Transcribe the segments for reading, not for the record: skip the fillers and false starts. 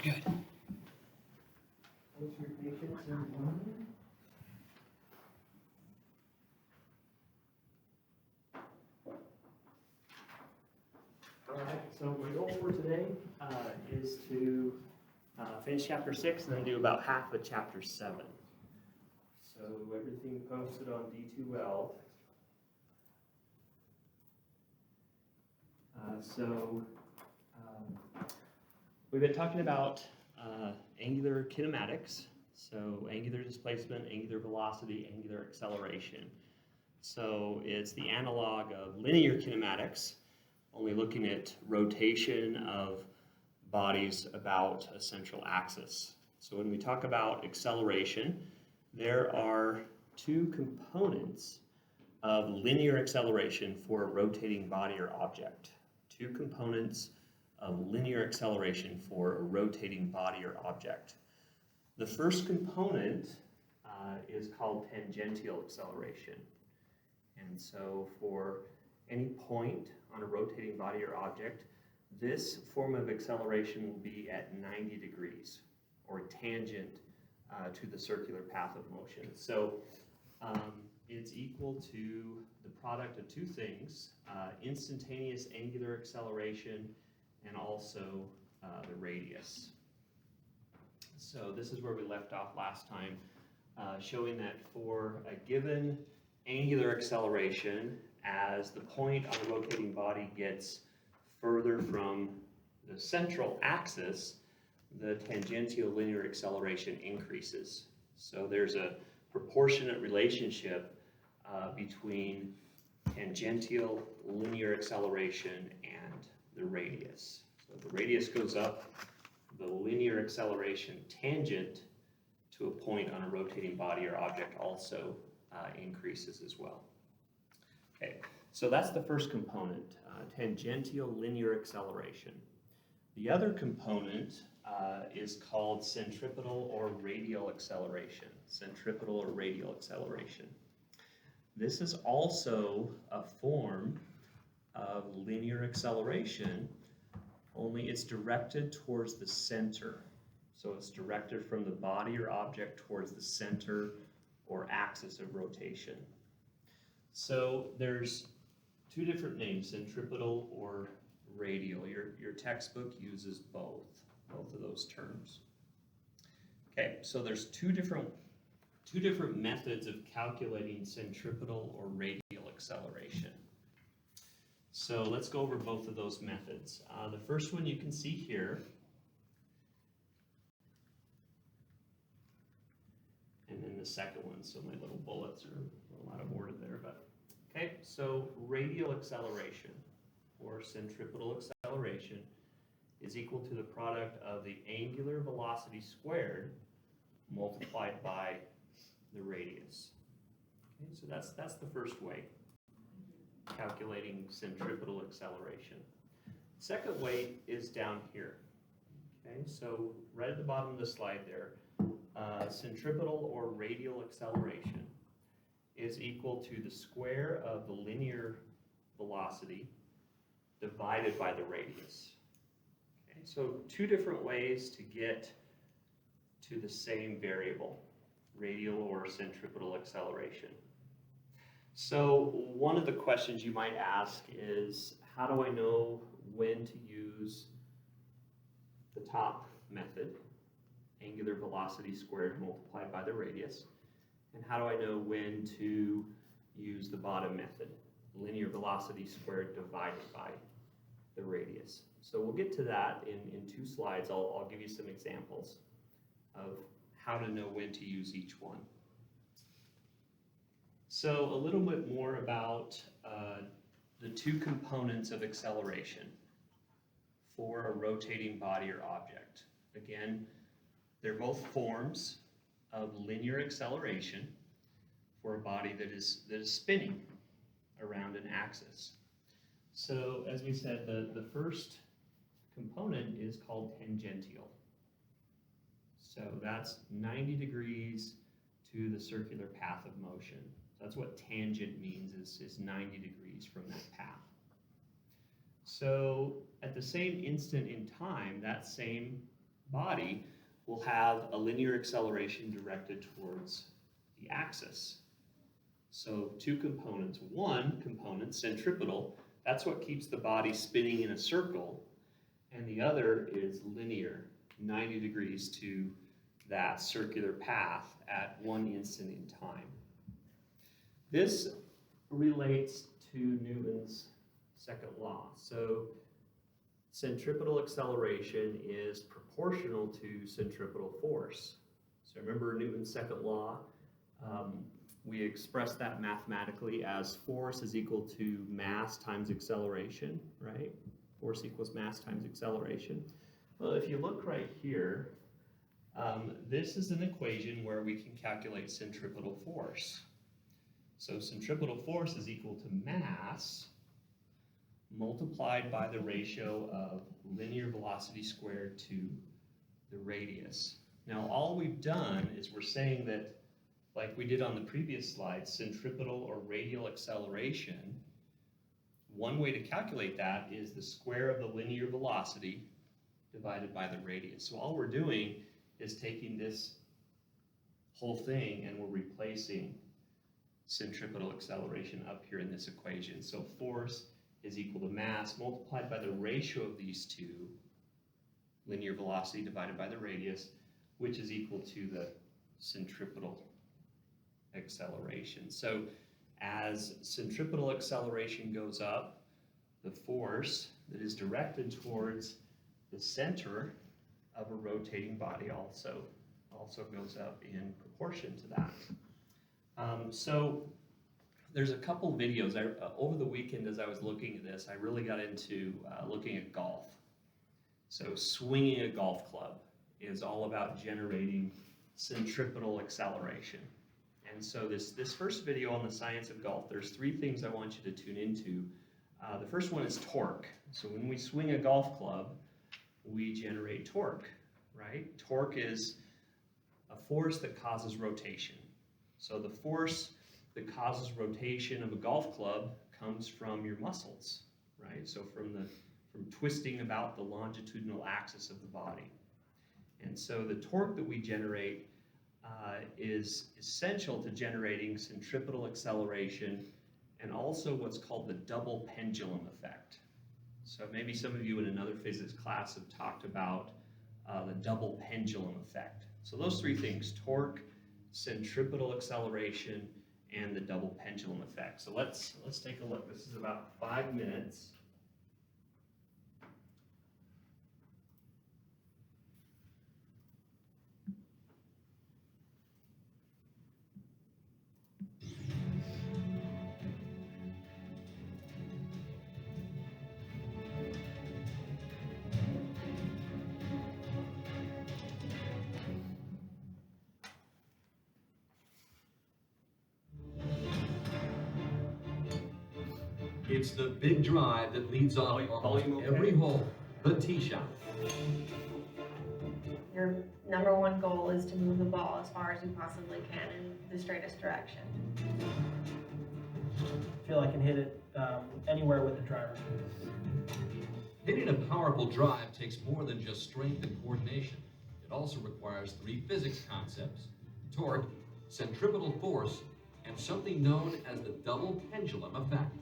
good. Thanks for your patience, everyone. All right, so my goal for today is to finish chapter 6 and then do about half of chapter 7. So everything posted on D2L. We've been talking about angular kinematics, so angular displacement, angular velocity, angular acceleration. So it's the analog of linear kinematics, only looking at rotation of bodies about a central axis. So when we talk about acceleration, there are two components of linear acceleration for a rotating body or object. Two components of linear acceleration for a rotating body or object. The first component is called tangential acceleration. And so for any point on a rotating body or object, this form of acceleration will be at 90 degrees or tangent to the circular path of motion. So it's equal to the product of two things, instantaneous angular acceleration and also the radius. So this is where we left off last time, showing that for a given angular acceleration, as the point on the rotating body gets further from the central axis, the tangential linear acceleration increases. So there's a proportionate relationship between tangential linear acceleration and the radius. So the radius goes up, the linear acceleration tangent to a point on a rotating body or object also increases as well. Okay, so that's the first component, tangential linear acceleration. The other component is called centripetal or radial acceleration. Centripetal or radial acceleration. This is also a form of linear acceleration, only it's directed towards the center. So it's directed from the body or object towards the center or axis of rotation. So there's two different names, centripetal or radial. Your textbook uses both of those terms. Okay, so there's two different methods of calculating centripetal or radial acceleration. So let's go over both of those methods. The first one you can see here, and then the second one, so my little bullets are a lot of order there, but okay, so radial acceleration or centripetal acceleration is equal to the product of the angular velocity squared multiplied by the radius. Okay, so that's the first way, calculating centripetal acceleration. Second way is down here. Okay, so right at the bottom of the slide there, centripetal or radial acceleration is equal to the square of the linear velocity divided by the radius. Okay, so two different ways to get to the same variable, radial or centripetal acceleration. So one of the questions you might ask is, how do I know when to use the top method, angular velocity squared multiplied by the radius, and how do I know when to use the bottom method, linear velocity squared divided by the radius? So we'll get to that in two slides. I'll give you some examples of how to know when to use each one. So a little bit more about the two components of acceleration for a rotating body or object. Again, they're both forms of linear acceleration for a body that is spinning around an axis. So as we said, the first component is called tangential. So that's 90 degrees to the circular path of motion. That's what tangent means, is 90 degrees from that path. So at the same instant in time, that same body will have a linear acceleration directed towards the axis. So two components. One component, centripetal, that's what keeps the body spinning in a circle, and the other is linear, 90 degrees to that circular path at one instant in time. This relates to Newton's second law. So centripetal acceleration is proportional to centripetal force. So remember Newton's second law, we express that mathematically as force is equal to mass times acceleration, right? Force equals mass times acceleration. Well, if you look right here, this is an equation where we can calculate centripetal force. So centripetal force is equal to mass multiplied by the ratio of linear velocity squared to the radius. Now all we've done is we're saying that, like we did on the previous slide, centripetal or radial acceleration, one way to calculate that is the square of the linear velocity divided by the radius. So all we're doing is taking this whole thing and we're replacing centripetal acceleration up here in this equation. So force is equal to mass multiplied by the ratio of these two, linear velocity divided by the radius, which is equal to the centripetal acceleration. So as centripetal acceleration goes up, the force that is directed towards the center of a rotating body also goes up in proportion to that. So there's a couple videos. Over the weekend as I was looking at this, I really got into looking at golf. So swinging a golf club is all about generating centripetal acceleration. And so this first video on the science of golf, there's three things I want you to tune into. The first one is torque. So when we swing a golf club, we generate torque, right? Torque is a force that causes rotation. So the force that causes rotation of a golf club comes from your muscles, right? So from twisting about the longitudinal axis of the body. And so the torque that we generate is essential to generating centripetal acceleration and also what's called the double pendulum effect. So maybe some of you in another physics class have talked about the double pendulum effect. So those three things, torque, centripetal acceleration, and the double pendulum effect. So let's take a look. This is about 5 minutes. It's the big drive that leads off almost every hole, the tee shot. Your number one goal is to move the ball as far as you possibly can in the straightest direction. I feel I can hit it anywhere with the driver. Hitting a powerful drive takes more than just strength and coordination. It also requires three physics concepts: torque, centripetal force, and something known as the double pendulum effect.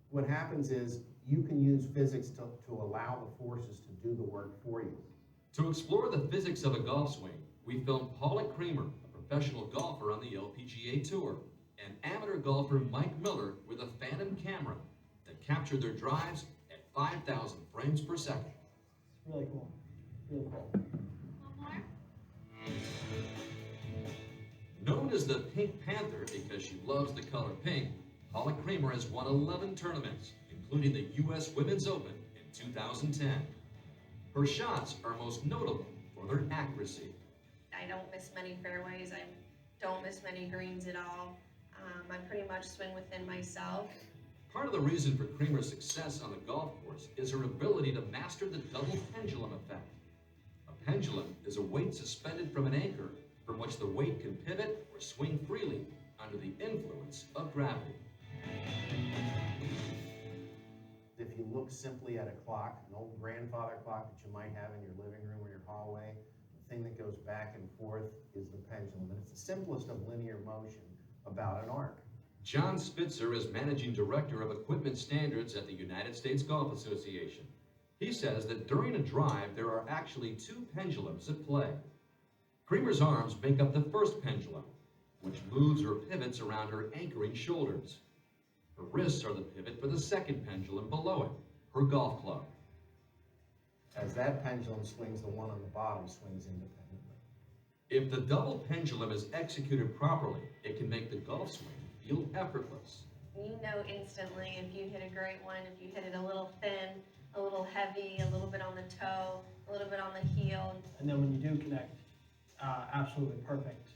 What happens is you can use physics to allow the forces to do the work for you. To explore the physics of a golf swing, we filmed Paula Creamer, a professional golfer on the LPGA Tour, and amateur golfer Mike Miller with a Phantom camera that captured their drives at 5,000 frames per second. It's really cool. Really cool. Mon Mar? Known as the Pink Panther because she loves the color pink, Paula Creamer has won 11 tournaments, including the U.S. Women's Open in 2010. Her shots are most notable for their accuracy. I don't miss many fairways. I don't miss many greens at all. I pretty much swing within myself. Part of the reason for Creamer's success on the golf course is her ability to master the double pendulum effect. A pendulum is a weight suspended from an anchor from which the weight can pivot or swing freely under the influence of gravity. If you look simply at a clock, an old grandfather clock that you might have in your living room or your hallway, back and forth is the pendulum, and it's the simplest of linear motion about an arc. John Spitzer is Managing Director of Equipment Standards at the United States Golf Association. He says that during a drive, there are actually two pendulums at play. Creamer's arms make up the first pendulum, which moves or pivots around her anchoring shoulders. Her wrists are the pivot for the second pendulum below it, her golf club. As that pendulum swings, the one on the bottom swings independently. If the double pendulum is executed properly, it can make the golf swing feel effortless. You know instantly if you hit a great one, if you hit it a little thin, a little heavy, a little bit on the toe, a little bit on the heel. And then when you do connect, absolutely perfect,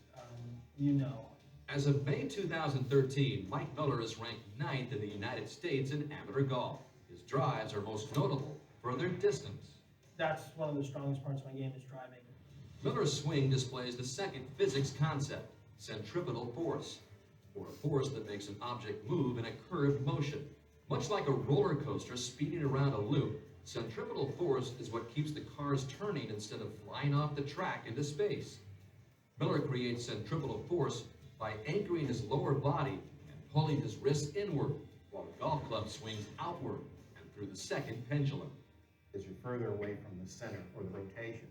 you know. As of May 2013, Mike Miller is ranked 9th in the United States in amateur golf. His drives are most notable for their distance. That's one of the strongest parts of my game is driving. Miller's swing displays the second physics concept, centripetal force, or a force that makes an object move in a curved motion. Much like a roller coaster speeding around a loop, centripetal force is what keeps the cars turning instead of flying off the track into space. Miller creates centripetal force by anchoring his lower body and pulling his wrists inward, while the golf club swings outward and through the second pendulum. As you're further away from the center or the rotation,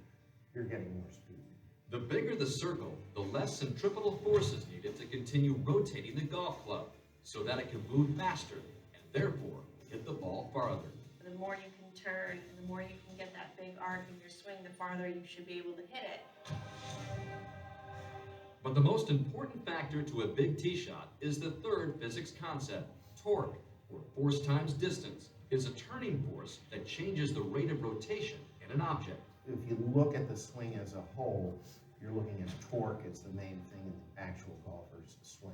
you're getting more speed. The bigger the circle, the less centripetal force is needed to continue rotating the golf club so that it can move faster and therefore hit the ball farther. The more you can turn and the more you can get that big arc in your swing, the farther you should be able to hit it. But the most important factor to a big tee shot is the third physics concept. Torque, or force times distance, is a turning force that changes the rate of rotation in an object. If you look at the swing as a whole, you're looking at torque. It's the main thing in the actual golfer's swing.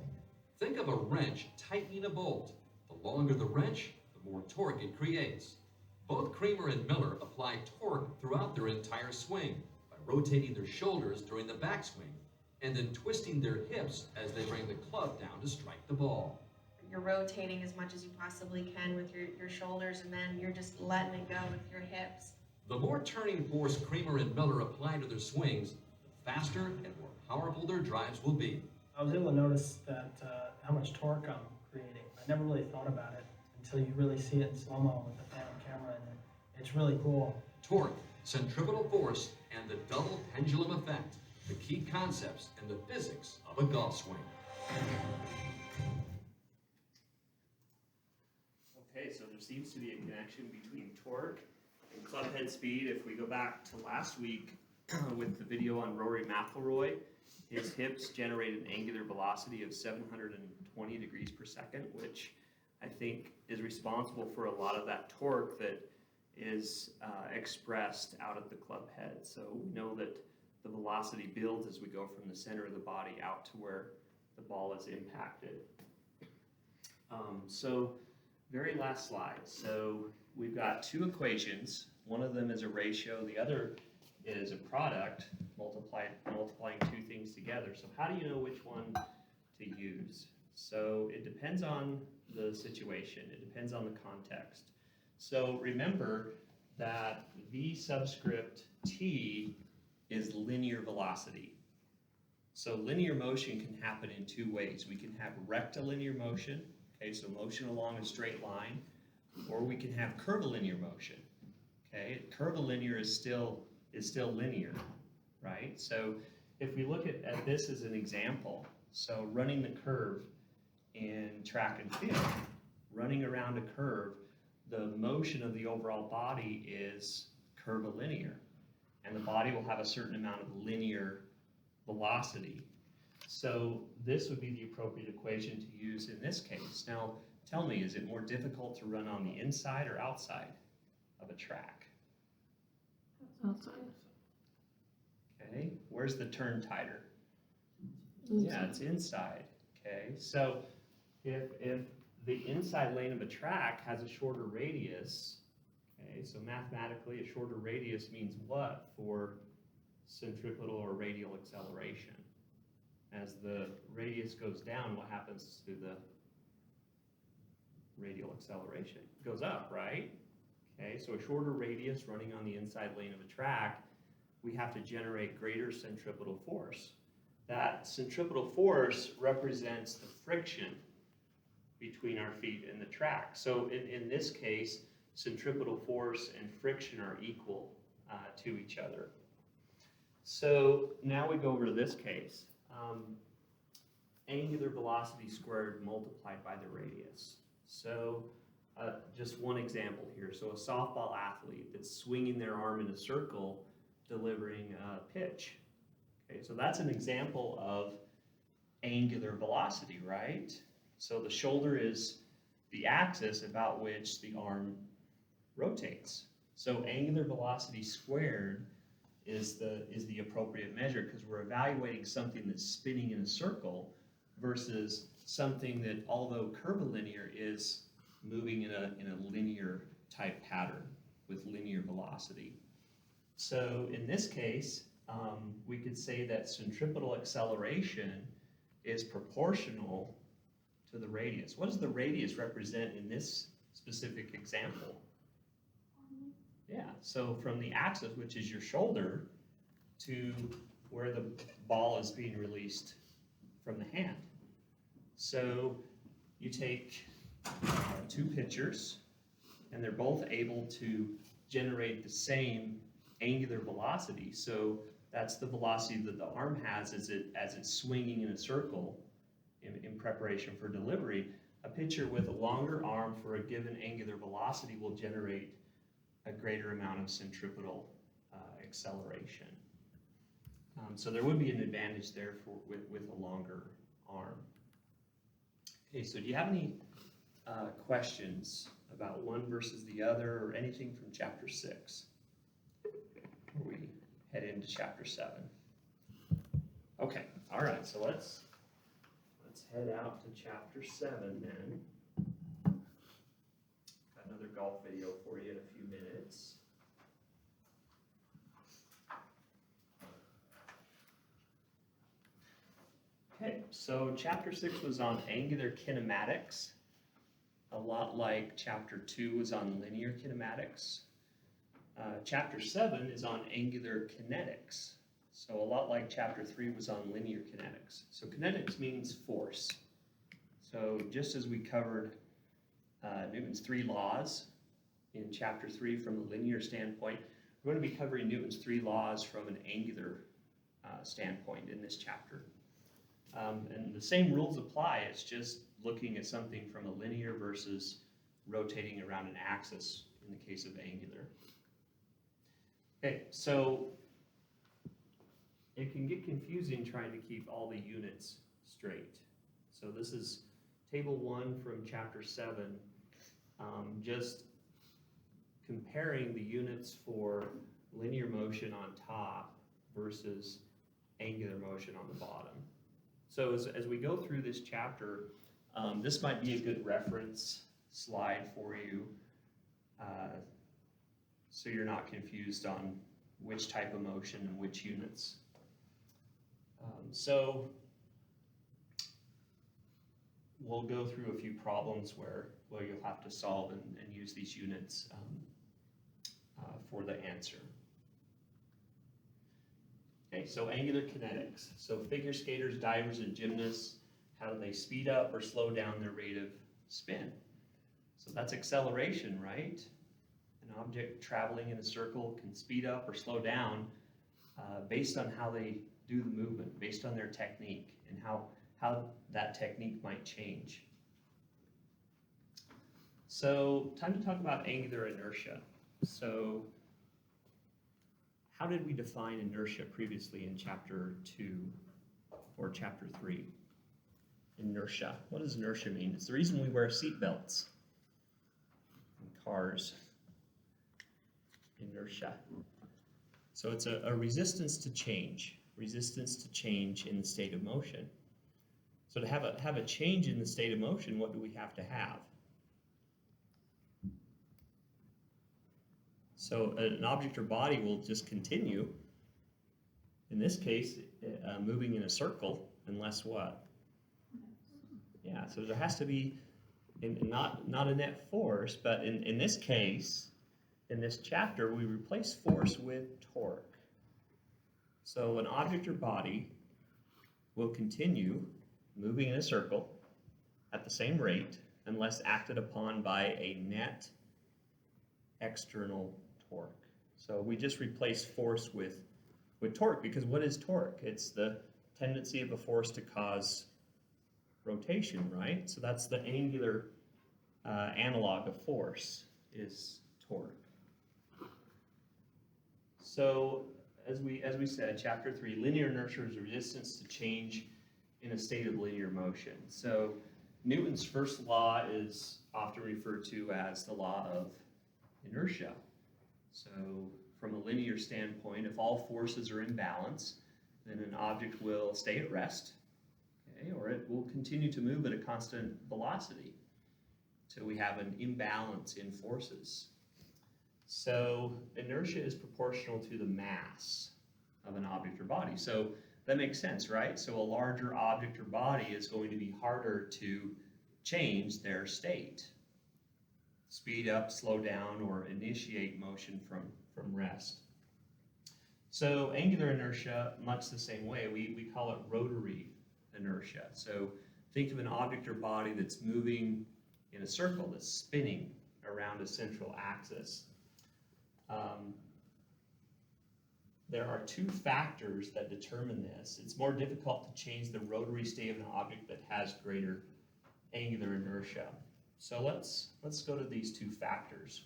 Think of a wrench tightening a bolt. The longer the wrench, the more torque it creates. Both Creamer and Miller apply torque throughout their entire swing by rotating their shoulders during the backswing and then twisting their hips as they bring the club down to strike the ball. You're rotating as much as you possibly can with your shoulders, and then you're just letting it go with your hips. The more turning force Creamer and Miller apply to their swings, the faster and more powerful their drives will be. I was able to notice that how much torque I'm creating. I never really thought about it until you really see it in slow-mo with the phantom camera, and it's really cool. Torque, centripetal force, and the double pendulum effect, the key concepts and the physics of a golf swing. Okay, so there seems to be a connection between torque and club head speed. If we go back to last week with the video on Rory McIlroy, his hips generate an angular velocity of 720 degrees per second, which I think is responsible for a lot of that torque that is expressed out at the club head. So we know that the velocity builds as we go from the center of the body out to where the ball is impacted. So very last slide. So we've got two equations. One of them is a ratio. The other is a product, multiplying two things together. So how do you know which one to use? So it depends on the situation. It depends on the context. So remember that V subscript T is linear velocity. So linear motion can happen in two ways. We can have rectilinear motion, okay, so motion along a straight line, or we can have curvilinear motion. Okay, curvilinear is still linear, right? So if we look at this as an example, so running the curve in track and field, running around a curve, the motion of the overall body is curvilinear, and the body will have a certain amount of linear velocity. So this would be the appropriate equation to use in this case. Now, tell me, is it more difficult to run on the inside or outside of a track? Outside. Okay, where's the turn tighter? Yeah, it's inside. Okay, so if the inside lane of a track has a shorter radius, okay, so mathematically a shorter radius means what for centripetal or radial acceleration? As the radius goes down, what happens to the radial acceleration? It goes up, right? Okay, so a shorter radius running on the inside lane of a track we have to generate greater centripetal force. That centripetal force represents the friction between our feet and the track. So in this case, centripetal force and friction are equal to each other. So now we go over to this case. Angular velocity squared multiplied by the radius. So just one example here. So a softball athlete that's swinging their arm in a circle, delivering a pitch. Okay, so that's an example of angular velocity, right? So the shoulder is the axis about which the arm rotates. So angular velocity squared is the appropriate measure because we're evaluating something that's spinning in a circle versus something that, although curvilinear, is moving in a linear type pattern with linear velocity. So in this case, we could say that centripetal acceleration is proportional to the radius. What does the radius represent in this specific example? Yeah, so from the axis, which is your shoulder, to where the ball is being released from the hand. So you take two pitchers, and they're both able to generate the same angular velocity. So that's the velocity that the arm has as it's swinging in a circle in preparation for delivery. A pitcher with a longer arm for a given angular velocity will generate a greater amount of centripetal acceleration. So there would be an advantage there with a longer arm. Okay, so do you have any questions about one versus the other or anything from chapter 6 before we head into chapter 7? Okay, all right, so let's head out to chapter 7 then. Got another golf video for you in a few minutes. Okay, so chapter 6 was on angular kinematics, a lot like chapter 2 was on linear kinematics. Chapter 7 is on angular kinetics, so a lot like chapter 3 was on linear kinetics. So kinetics means force. So just as we covered Newton's 3 laws in chapter 3 from a linear standpoint, we're going to be covering Newton's 3 laws from an angular standpoint in this chapter. And the same rules apply, it's just looking at something from a linear versus rotating around an axis in the case of angular. Okay, so it can get confusing trying to keep all the units straight. So this is table 1 from chapter 7, just comparing the units for linear motion on top versus angular motion on the bottom. So as we go through this chapter, this might be a good reference slide for you, so you're not confused on which type of motion and which units. So we'll go through a few problems where you'll have to solve and use these units for the answer. Okay, so angular kinetics. So figure skaters, divers, and gymnasts, how do they speed up or slow down their rate of spin? So that's acceleration, right? An object traveling in a circle can speed up or slow down based on how they do the movement, based on their technique, and how that technique might change. So time to talk about angular inertia. So how did we define inertia previously in chapter 2 or chapter 3? Inertia. What does inertia mean? It's the reason we wear seat belts in cars. Inertia. So it's a resistance to change in the state of motion. So to have a change in the state of motion, what do we have to have? So an object or body will just continue, in this case, moving in a circle, unless what? Yeah, so there has to be not a net force, but in this case, in this chapter, we replace force with torque. So an object or body will continue moving in a circle at the same rate unless acted upon by a net external torque. So we just replace force with torque, because what is torque? It's the tendency of a force to cause rotation, right? So that's the angular analog of force, is torque. So as we said, chapter 3, linear inertia is resistance to change in a state of linear motion. So Newton's first law is often referred to as the law of inertia. So from a linear standpoint, if all forces are in balance, then an object will stay at rest, okay, or it will continue to move at a constant velocity. So we have an imbalance in forces. So inertia is proportional to the mass of an object or body. So that makes sense, right? So a larger object or body is going to be harder to change their state. Speed up, slow down, or initiate motion from rest. So angular inertia, much the same way, we call it rotary inertia. So think of an object or body that's moving in a circle, that's spinning around a central axis. There are two factors that determine this. It's more difficult to change the rotary state of an object that has greater angular inertia. So let's go to these two factors.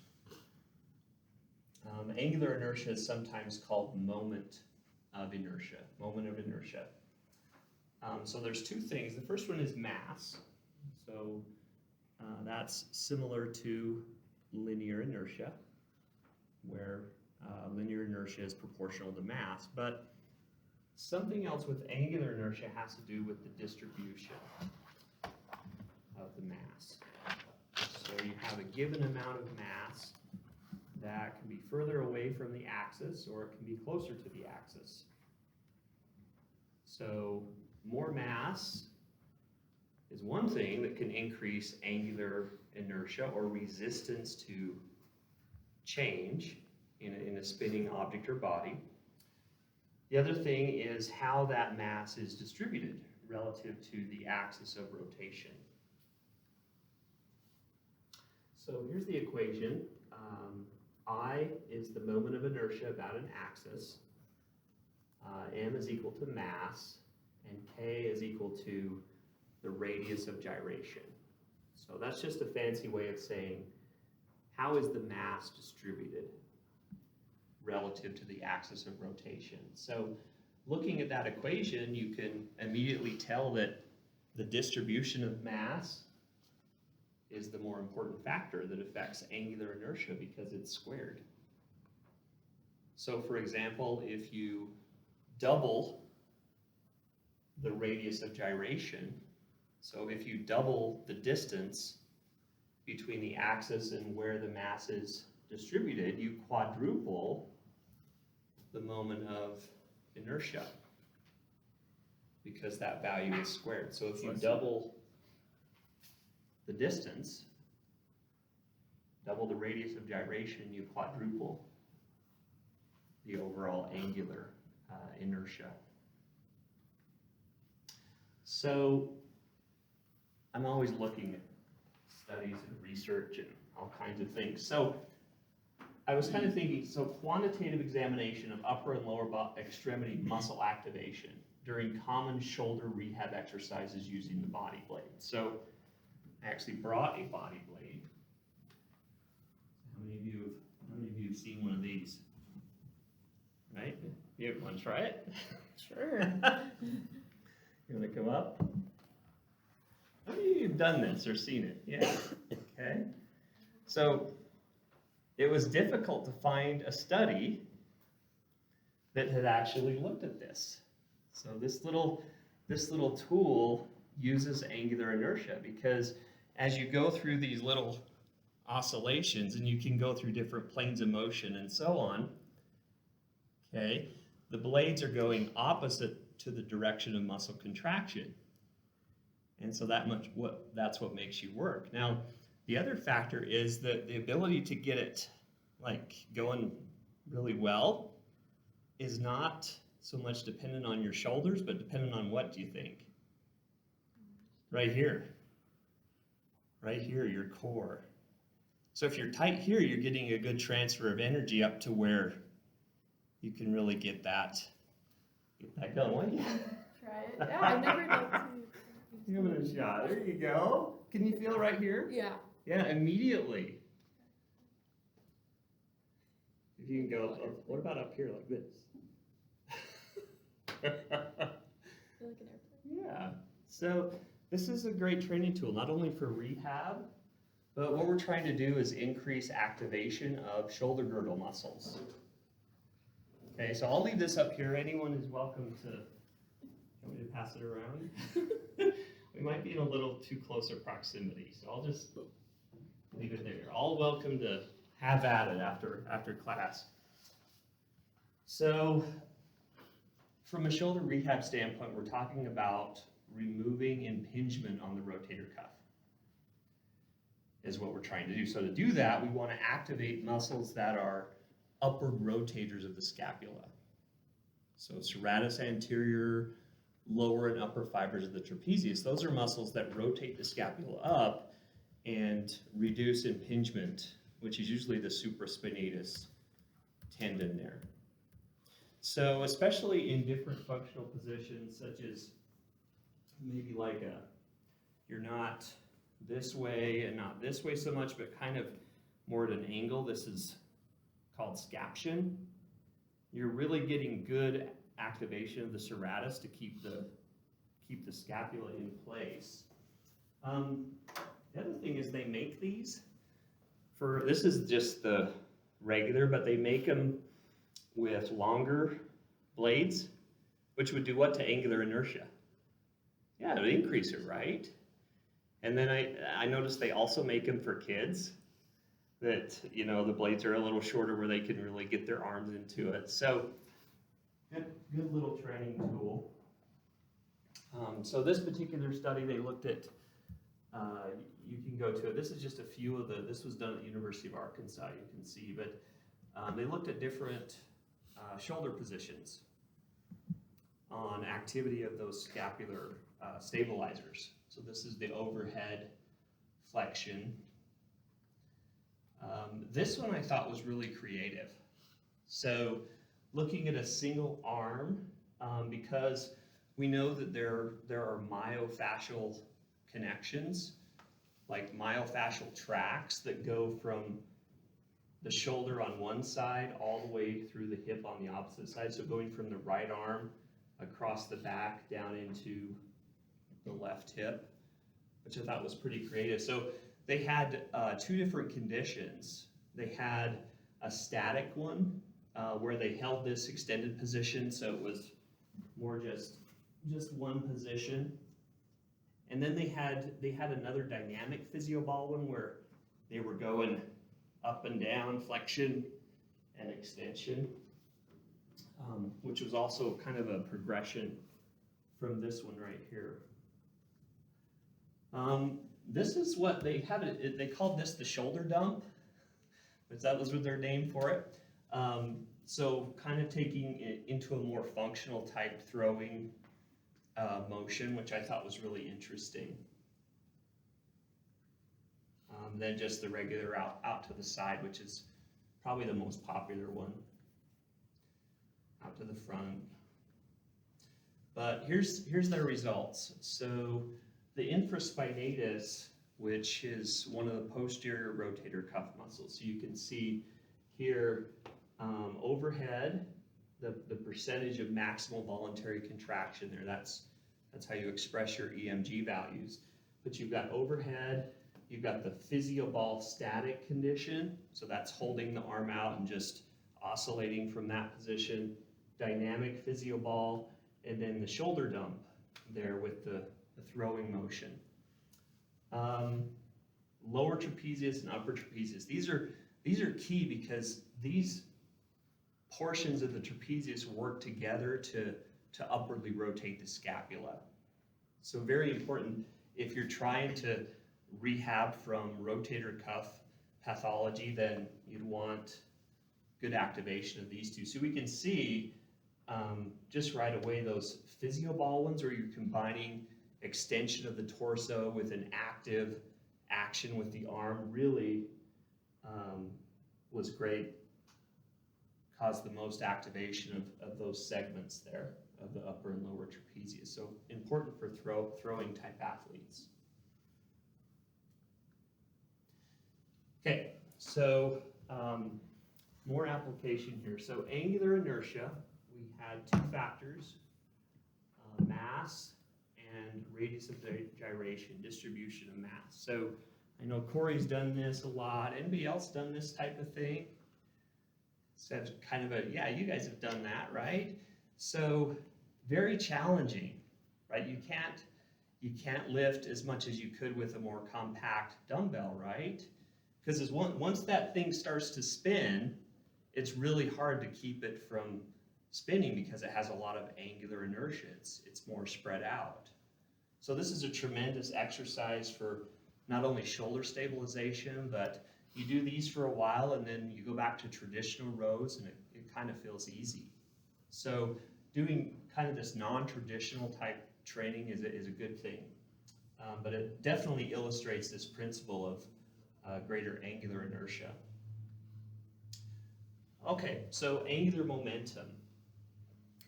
Angular inertia is sometimes called moment of inertia. So there's two things. The first one is mass. So that's similar to linear inertia, where linear inertia is proportional to mass. But something else with angular inertia has to do with the distribution of the mass. So you have a given amount of mass that can be further away from the axis, or it can be closer to the axis. So more mass is one thing that can increase angular inertia or resistance to change in a spinning object or body. The other thing is how that mass is distributed relative to the axis of rotation. So here's the equation. I is the moment of inertia about an axis. M is equal to mass, and K is equal to the radius of gyration. So that's just a fancy way of saying, how is the mass distributed relative to the axis of rotation? So looking at that equation, you can immediately tell that the distribution of mass is the more important factor that affects angular inertia because it's squared. So for example, if you double the radius of gyration, so if you double the distance between the axis and where the mass is distributed, you quadruple the moment of inertia because that value is squared. So if you double the distance, double the radius of gyration, you quadruple the overall angular inertia. So I'm always looking at studies and research and all kinds of things. So I was kind of thinking, so quantitative examination of upper and lower extremity muscle activation during common shoulder rehab exercises using the body blade. So I actually brought a body blade. How many of you have seen one of these? Right? You want to try it? Sure. You want to come up? How many of you have done this or seen it? Yeah. Okay. So it was difficult to find a study that had actually looked at this. So this little tool uses angular inertia because as you go through these little oscillations, and you can go through different planes of motion and so on, okay, the blades are going opposite to the direction of muscle contraction. And so that's what makes you work. Now, the other factor is that the ability to get it like going really well is not so much dependent on your shoulders, but dependent on what, do you think? Right here. Right here, your core. So if you're tight here, you're getting a good transfer of energy up to where you can really get that going. Why do you Try it. Yeah, I've never done it. give it a shot? There you go. Can you feel right here? Yeah. Yeah, immediately. If you can go, what about up here like this? I feel like an airplane. Yeah. So this is a great training tool, not only for rehab, but what we're trying to do is increase activation of shoulder girdle muscles. Okay, so I'll leave this up here. Anyone is welcome to, want me to pass it around? We might be in a little too closer proximity, so I'll just leave it there. All welcome to have at it after class. So from a shoulder rehab standpoint, we're talking about removing impingement on the rotator cuff is what we're trying to do. So to do that, we want to activate muscles that are upward rotators of the scapula. So serratus anterior, lower and upper fibers of the trapezius, those are muscles that rotate the scapula up and reduce impingement, which is usually the supraspinatus tendon there. So especially in different functional positions, such as maybe like you're not this way and not this way so much, but kind of more at an angle. This is called scaption. You're really getting good activation of the serratus to keep the scapula in place. The other thing is they make these this is just the regular, but they make them with longer blades, which would do what to angular inertia? Yeah, it would increase it, right? And then I noticed they also make them for kids that, you know, the blades are a little shorter where they can really get their arms into it. So good little training tool. So this particular study, they looked at, you can go to it. This is just a few of this was done at the University of Arkansas, you can see, but they looked at different shoulder positions on activity of those scapular stabilizers. So this is the overhead flexion. This one I thought was really creative. So looking at a single arm, because we know that there are myofascial connections, like myofascial tracts that go from the shoulder on one side all the way through the hip on the opposite side. So going from the right arm across the back down into the left hip, which I thought was pretty creative. So they had two different conditions. They had a static one where they held this extended position, so it was more just one position. And then they had another dynamic physioball one where they were going up and down, flexion and extension, which was also kind of a progression from this one right here. This is what they have it. They called this the shoulder dump, but that was their name for it. So kind of taking it into a more functional type throwing motion, which I thought was really interesting. Then just the regular out to the side, which is probably the most popular one. Out to the front. But here's their results. So the infraspinatus, which is one of the posterior rotator cuff muscles. So you can see here overhead, the percentage of maximal voluntary contraction there. That's how you express your EMG values. But you've got overhead, you've got the physioball static condition. So that's holding the arm out and just oscillating from that position. Dynamic physioball, and then the shoulder dump there with the throwing motion. Lower trapezius and upper trapezius. These are key because these portions of the trapezius work together to upwardly rotate the scapula. So very important if you're trying to rehab from rotator cuff pathology, then you'd want good activation of these two. So we can see just right away, those physio-ball ones where you're combining extension of the torso with an active action with the arm really was great. Caused the most activation of those segments there of the upper and lower trapezius. So important for throwing type athletes. Okay, so more application here. So angular inertia, we had two factors, mass and radius of gyration, distribution of mass. So I know Corey's done this a lot. Anybody else done this type of thing? So that's kind of a, yeah, you guys have done that, right? So very challenging, right? You can't lift as much as you could with a more compact dumbbell, right? Because once that thing starts to spin, it's really hard to keep it from spinning because it has a lot of angular inertia. It's more spread out. So this is a tremendous exercise for not only shoulder stabilization, but you do these for a while and then you go back to traditional rows and it kind of feels easy. So doing kind of this non-traditional type training is a good thing. But it definitely illustrates this principle of greater angular inertia. Okay, so angular momentum.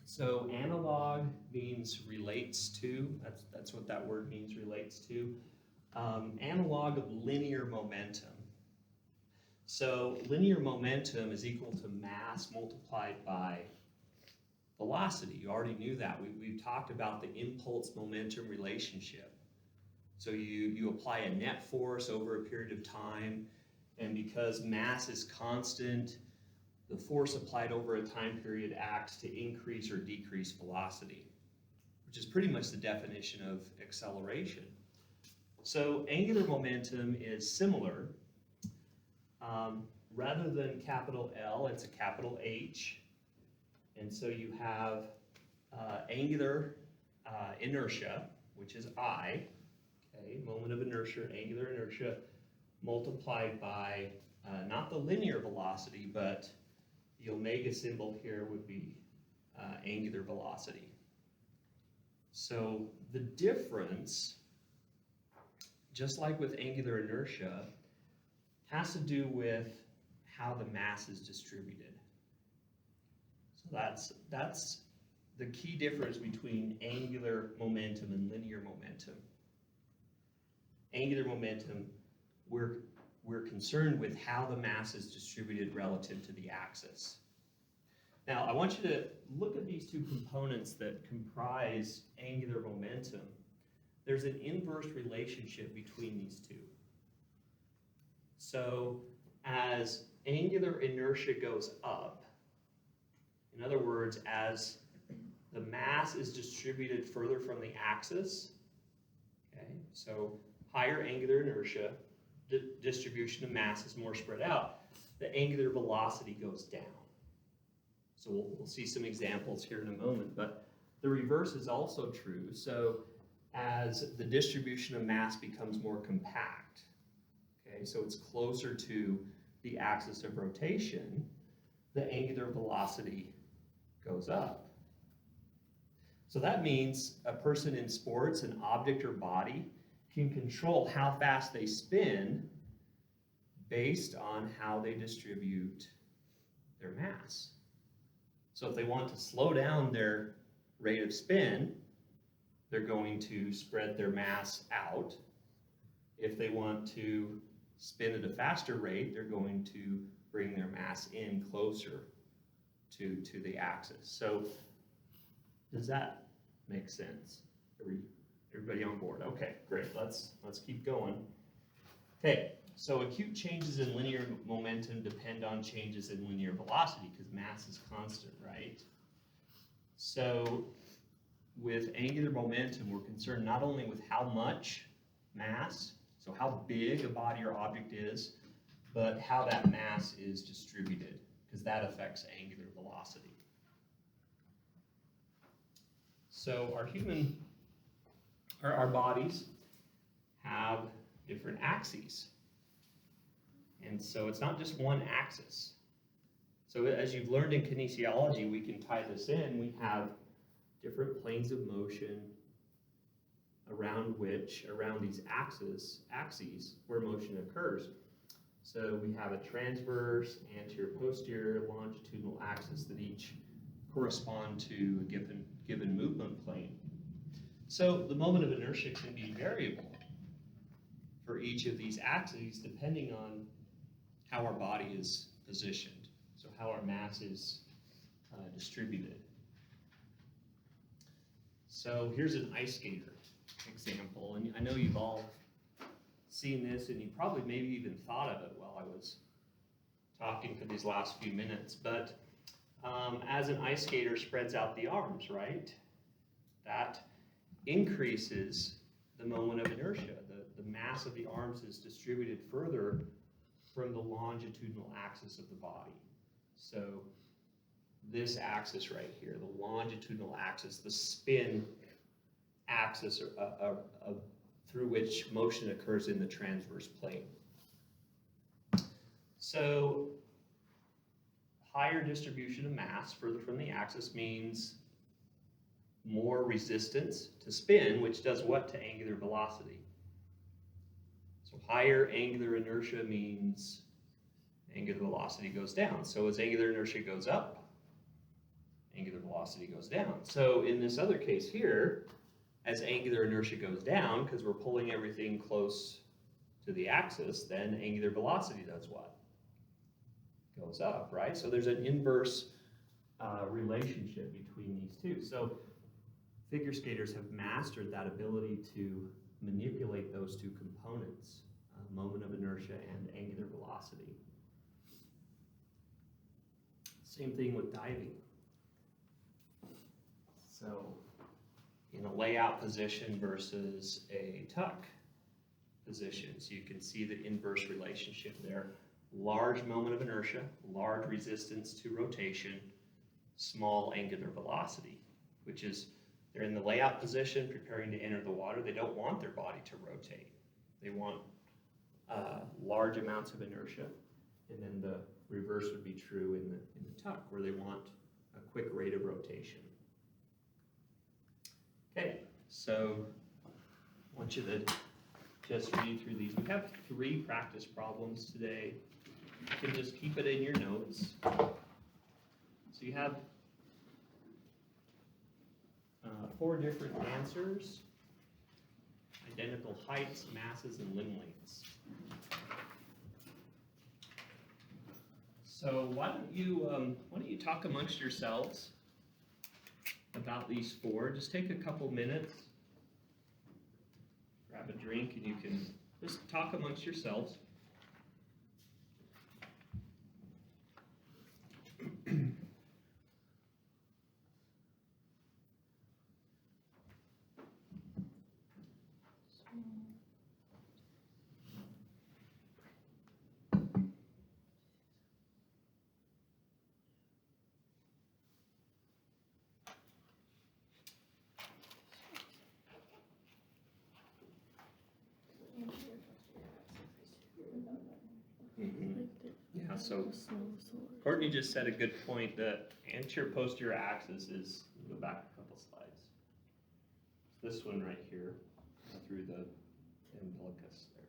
So analog means relates to, that's what that word means, relates to. Analog of linear momentum. So linear momentum is equal to mass multiplied by velocity. You already knew that. We've talked about the impulse momentum relationship. So you apply a net force over a period of time, and because mass is constant, the force applied over a time period acts to increase or decrease velocity, which is pretty much the definition of acceleration. So angular momentum is similar. Rather than capital L, it's a capital H. And so you have angular inertia, which is I, okay, moment of inertia, angular inertia, multiplied by not the linear velocity, but the omega symbol here would be angular velocity. So the difference, just like with angular inertia, has to do with how the mass is distributed. So that's the key difference between angular momentum and linear momentum. Angular momentum, we're concerned with how the mass is distributed relative to the axis. Now, I want you to look at these two components that comprise angular momentum. There's an inverse relationship between these two. So as angular inertia goes up, in other words, as the mass is distributed further from the axis, okay, so higher angular inertia, distribution of mass is more spread out, the angular velocity goes down. So we'll see some examples here in a moment, but the reverse is also true. So as the distribution of mass becomes more compact, okay, so it's closer to the axis of rotation, the angular velocity goes up. So that means a person in sports, an object or body, can control how fast they spin based on how they distribute their mass. So if they want to slow down their rate of spin, they're going to spread their mass out. If they want to spin at a faster rate, they're going to bring their mass in closer to the axis. So does that make sense? Everybody on board? Okay, great. Let's keep going. Okay, so acute changes in linear momentum depend on changes in linear velocity because mass is constant, right? So with angular momentum, we're concerned not only with how much mass, so how big a body or object is, but how that mass is distributed, because that affects angular velocity. So our bodies have different axes. And so it's not just one axis. So as you've learned in kinesiology, we can tie this in. We have different planes of motion around these axes where motion occurs. So we have a transverse, anterior, posterior, longitudinal axis that each correspond to a given movement plane. So the moment of inertia can be variable for each of these axes depending on how our body is positioned, so how our mass is distributed. So here's an ice skater example, and I know you've all seen this, and you probably maybe even thought of it while I was talking for these last few minutes, but as an ice skater spreads out the arms, right, that increases the moment of inertia. The mass of the arms is distributed further from the longitudinal axis of the body. So this axis right here, the longitudinal axis, the spin axis through which motion occurs in the transverse plane. So higher distribution of mass further from the axis means more resistance to spin, which does what to angular velocity? So higher angular inertia means angular velocity goes down. So as angular inertia goes up, angular velocity goes down. So in this other case here, as angular inertia goes down, because we're pulling everything close to the axis, then angular velocity does what? Goes up, right? So there's an inverse relationship between these two. So figure skaters have mastered that ability to manipulate those two components, moment of inertia and angular velocity. Same thing with diving. So in a layout position versus a tuck position, so you can see the inverse relationship there. Large moment of inertia, large resistance to rotation, small angular velocity, which is they're in the layout position preparing to enter the water. They don't want their body to rotate. They want large amounts of inertia, and then the reverse would be true in the tuck, where they want a quick rate of rotation. Okay, so I want you to just read through these. We have 3 practice problems today. You can just keep it in your notes. So you have 4 different answers, identical heights, masses, and limb lengths. So why don't you talk amongst yourselves about these 4? Just take a couple minutes, grab a drink, and you can just talk amongst yourselves. Yeah, so Courtney just said a good point that anterior posterior axis is, go back a couple slides. This one right here through the umbilicus there.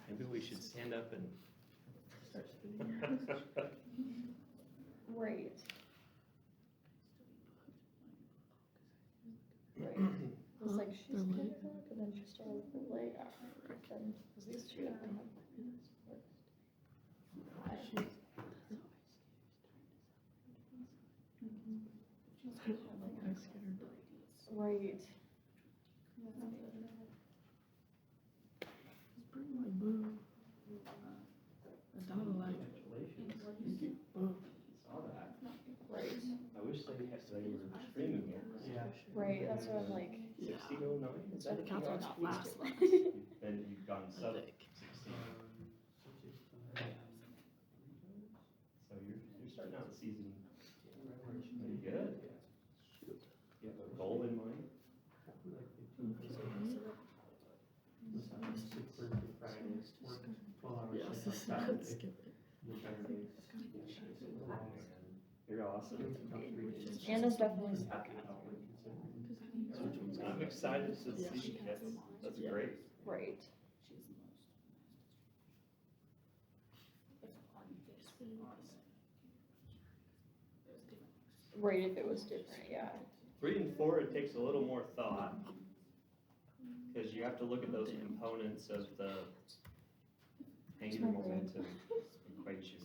Maybe we should stand up and start spinning. Right. Right. It's like she's kind of dark, and then she started with the leg after. Then was these two that have right. they were extremely warm. Yeah. Right, that's what I'm like. 1609, is that The the Catherine's cutoff? last. Then you've gone sub think. 16. So you're starting out the season pretty good. You have a goal in mind? You're awesome. Anna's definitely. I'm excited to see. That's great. Right. Right, if it was different, yeah. 3 and 4, it takes a little more thought. Because you have to look at those components of the angular momentum equation.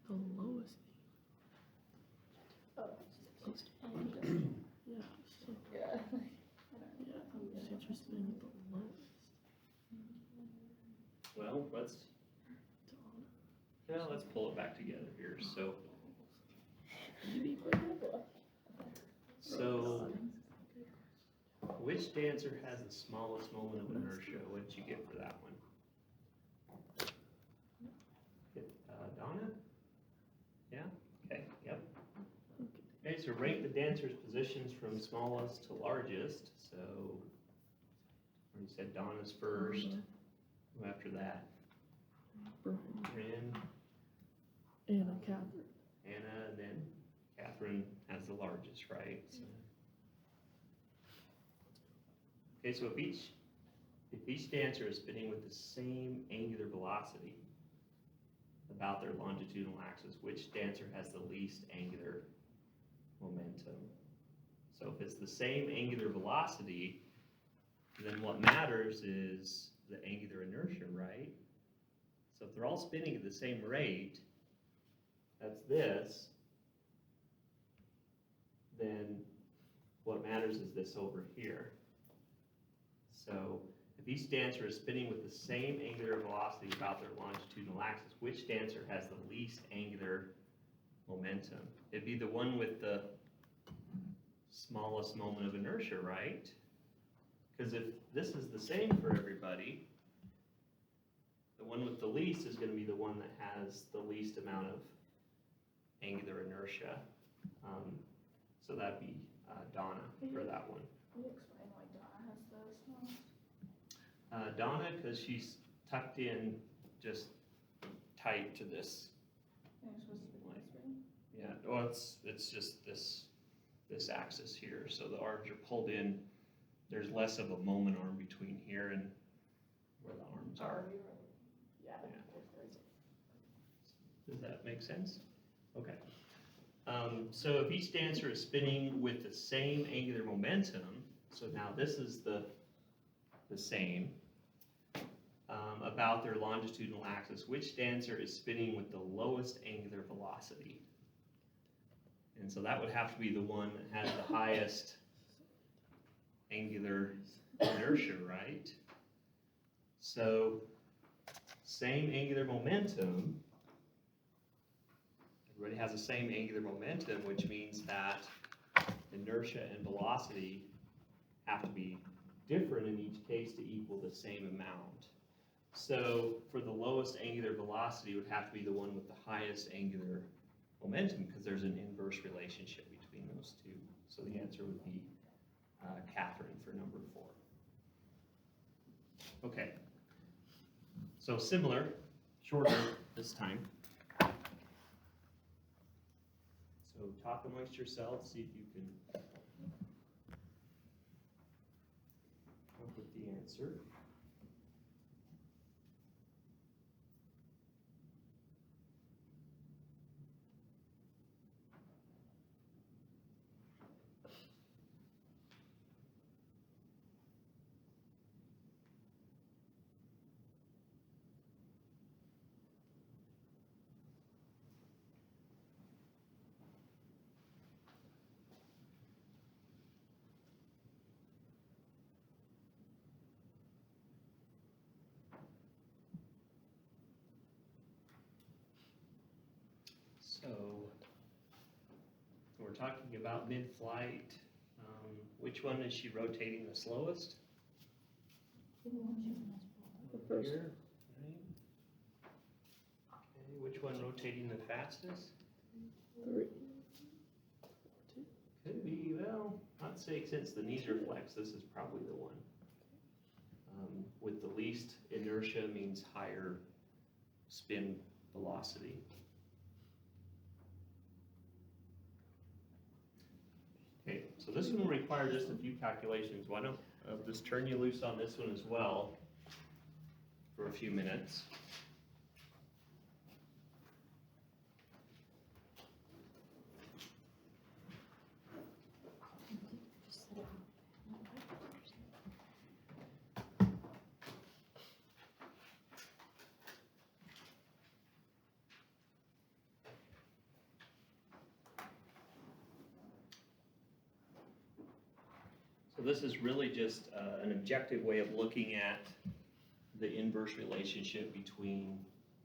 The lowest. Oh. Yeah. So, Yeah. yeah, I'm just interested in the lowest. Well, let's pull it back together here. So which dancer has the smallest moment of inertia? What did you get for that one? Donna? Yeah? Okay, yep. Okay, so rank the dancers' positions from smallest to largest. So, you said Donna's first. Who after that? Bryn, Anna, Catherine. Anna, and then Catherine has the largest, right? So. Okay, so if each dancer is spinning with the same angular velocity about their longitudinal axis, which dancer has the least angular momentum? So if it's the same angular velocity, then what matters is the angular inertia, right? So if they're all spinning at the same rate, that's this, then what matters is this over here. So if each dancer is spinning with the same angular velocity about their longitudinal axis, which dancer has the least angular momentum? It'd be the one with the smallest moment of inertia, right? Because if this is the same for everybody, the one with the least is going to be the one that has the least amount of angular inertia. So that'd be Donna for that one. Can you explain why Donna has the smallest? Donna, because she's tucked in just tight to this. Yeah, well, it's just this axis here. So the arms are pulled in. There's less of a moment arm between here and where the arms are. Yeah. Does that make sense? Okay. So if each dancer is spinning with the same angular momentum, so now this is the same, about their longitudinal axis, which dancer is spinning with the lowest angular velocity? And so that would have to be the one that has the highest angular inertia, right? So same angular momentum. Everybody has the same angular momentum, which means that inertia and velocity have to be different in each case to equal the same amount. So for the lowest angular velocity, it would have to be the one with the highest angular momentum, because there's an inverse relationship between those two. So the answer would be Catherine for number 4. Okay. So similar, shorter this time. So talk amongst yourselves, see if you can come up with the answer. talking about mid-flight. Which one is she rotating the slowest? The first. Here, right? Okay, which one rotating the fastest? 3. Could be, well, I'd say since the knees are flexed, this is probably the one. With the least inertia means higher spin velocity. Okay, so this one will require just a few calculations. Why don't just turn you loose on this one as well for a few minutes. So this is really just an objective way of looking at the inverse relationship between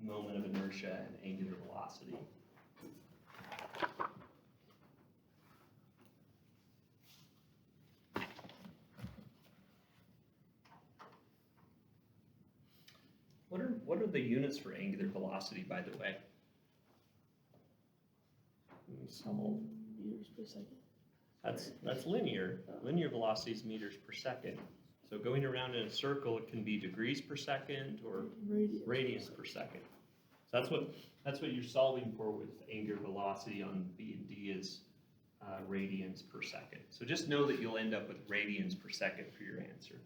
moment of inertia and angular velocity. What are the units for angular velocity, by the way? Let me solve. Meters per second. That's linear. Linear velocity is meters per second. So going around in a circle, it can be degrees per second or radians per second. So that's what you're solving for with angular velocity on B and D is radians per second. So just know that you'll end up with radians per second for your answer.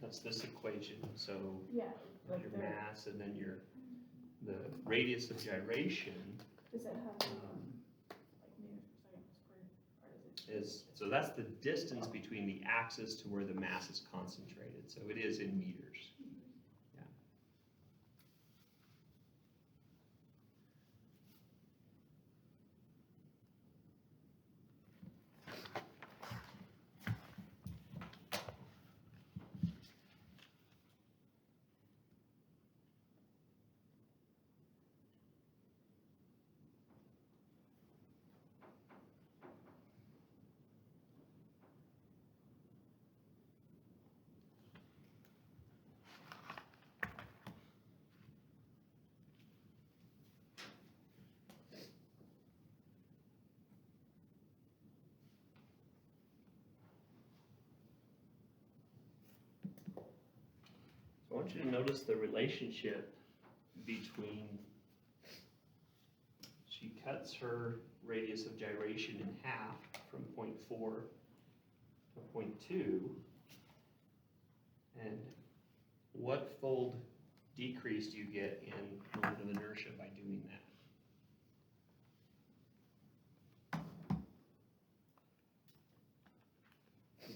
That's this equation. So Yeah, like your the, mass and then the radius of gyration does it have like meters per second squared, or does it? so that's the distance between the axis to where the mass is concentrated. So it is in meters. Yeah. I want you to notice the relationship between, she cuts her radius of gyration in half from 0.4 to 0.2, and what fold decrease do you get in moment of inertia by doing that?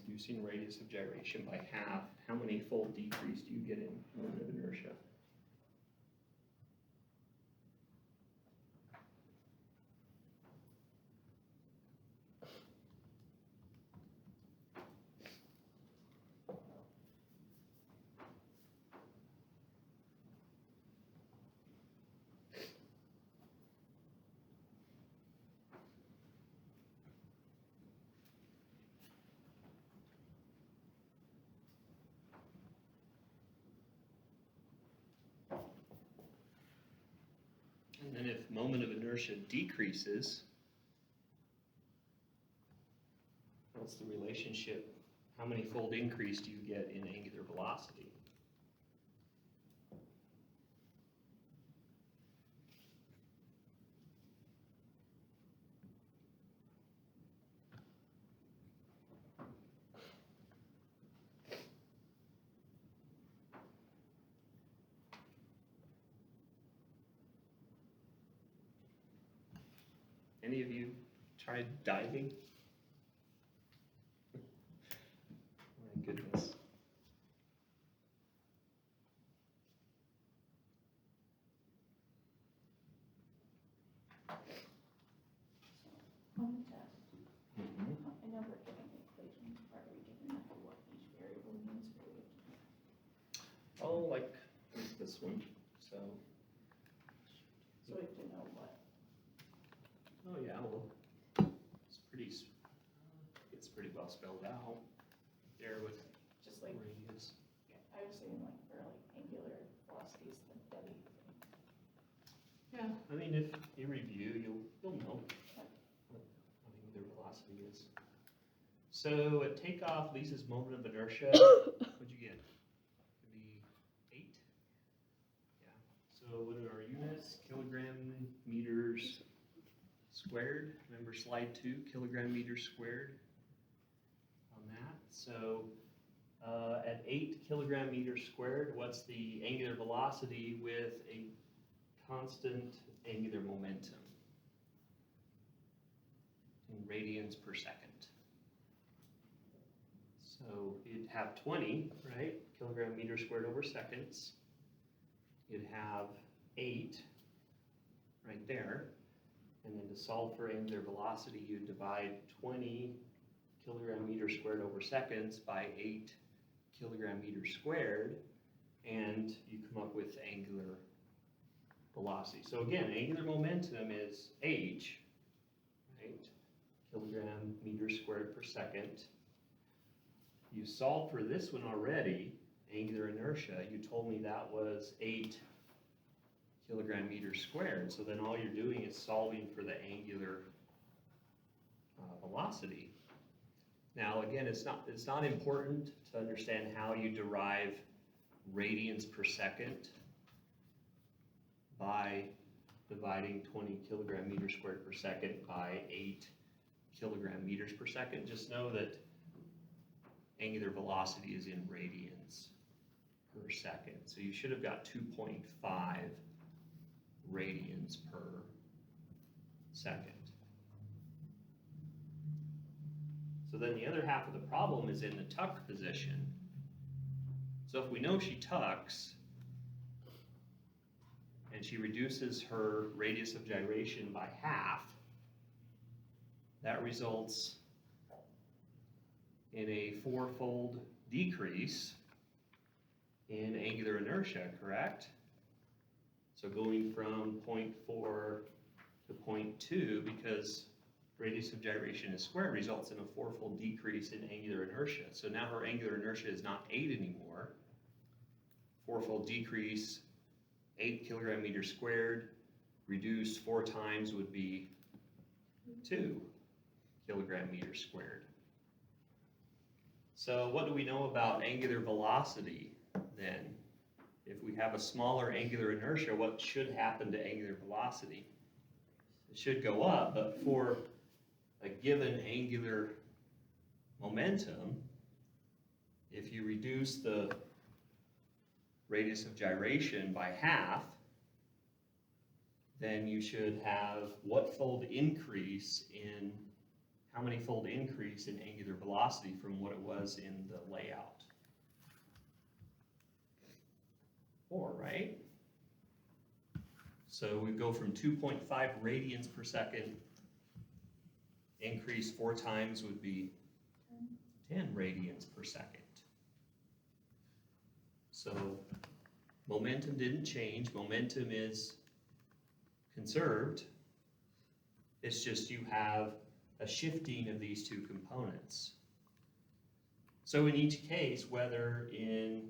Reducing radius of gyration by half, how many fold decrease do you get in moment of inertia? And then if moment of inertia decreases, what's the relationship? How many fold increase do you get in angular velocity? Any of you tried diving? My goodness. So, So we have to know what. oh yeah, well, it's pretty well spelled out there with Just like, radius. yeah, I was thinking like for like angular velocities, the W thing. Yeah, I mean, if you review, you'll know what angular velocity is. So at takeoff, Lisa's moment of inertia, what'd you get? Could be 8? Yeah. So what are our units? Kilogram meters squared. Remember slide 2, kilogram meters squared on that. So at 8 kilogram meters squared, what's the angular velocity with a constant angular momentum in radians per second? So you'd have 20, right? Kilogram meters squared over seconds. You'd have 8 right there. And then to solve for angular velocity, you divide 20 kilogram meters squared over seconds by 8 kilogram meters squared, and you come up with angular velocity. So again, angular momentum is h, right? Kilogram meters squared per second. You solved for this one already, angular inertia. You told me that was 8 kilogram meters squared. So then all you're doing is solving for the angular velocity. Now again, it's not important to understand how you derive radians per second by dividing 20 kilogram meters squared per second by 8 kilogram meters per second. Just know that angular velocity is in radians per second. So you should have got 2.5 radians per second. So then the other half of the problem is in the tuck position. So if we know she tucks, and she reduces her radius of gyration by half, that results in a 4-fold decrease in angular inertia, correct? So going from 0.4 to 0.2, because radius of gyration is squared, results in a 4-fold decrease in angular inertia. So now her angular inertia is not 8 anymore. 4-fold decrease, 8 kilogram meters squared, reduced 4 times would be 2 kilogram meters squared. So what do we know about angular velocity then? If we have a smaller angular inertia, what should happen to angular velocity? It should go up, but for a given angular momentum, if you reduce the radius of gyration by half, then you should have what fold increase in, how many fold increase in angular velocity from what it was in the layout? 4, right? So we go from 2.5 radians per second, increase 4 times would be 10 radians per second. So momentum didn't change, momentum is conserved. It's just you have a shifting of these two components. So in each case, whether in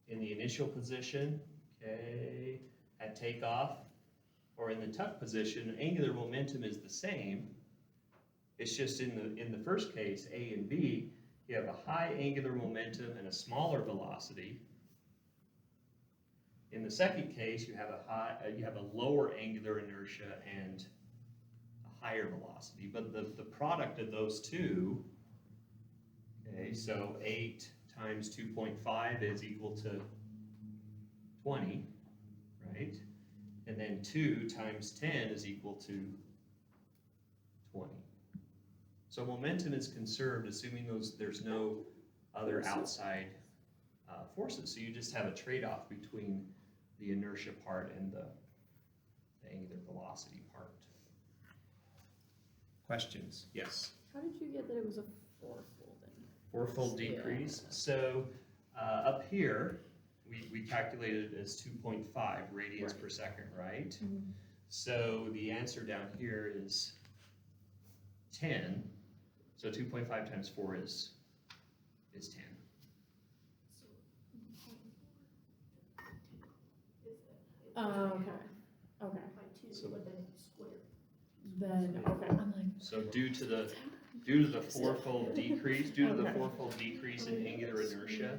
the initial position, okay, at takeoff, or in the tuck position, angular momentum is the same. It's just in the first case, A and B, you have a high angular momentum and a smaller velocity. In the second case, you have a lower angular inertia and a higher velocity. But the product of those two, okay, so 8 times 2.5 is equal to 20, right? And then 2 times 10 is equal to 20. So momentum is conserved, assuming there's no other outside forces. So you just have a trade-off between the inertia part and the angular velocity part. Questions? Yes? How did you get that it was a 4-fold then? 4-fold Yeah. decrease. So Up here, we calculated it as 2.5 radians per second, right? So the answer down here is 10. So 2.5 times 4 is 10. Okay, okay. So, Then, okay, I'm like. so due to the fourfold decrease, in angular inertia,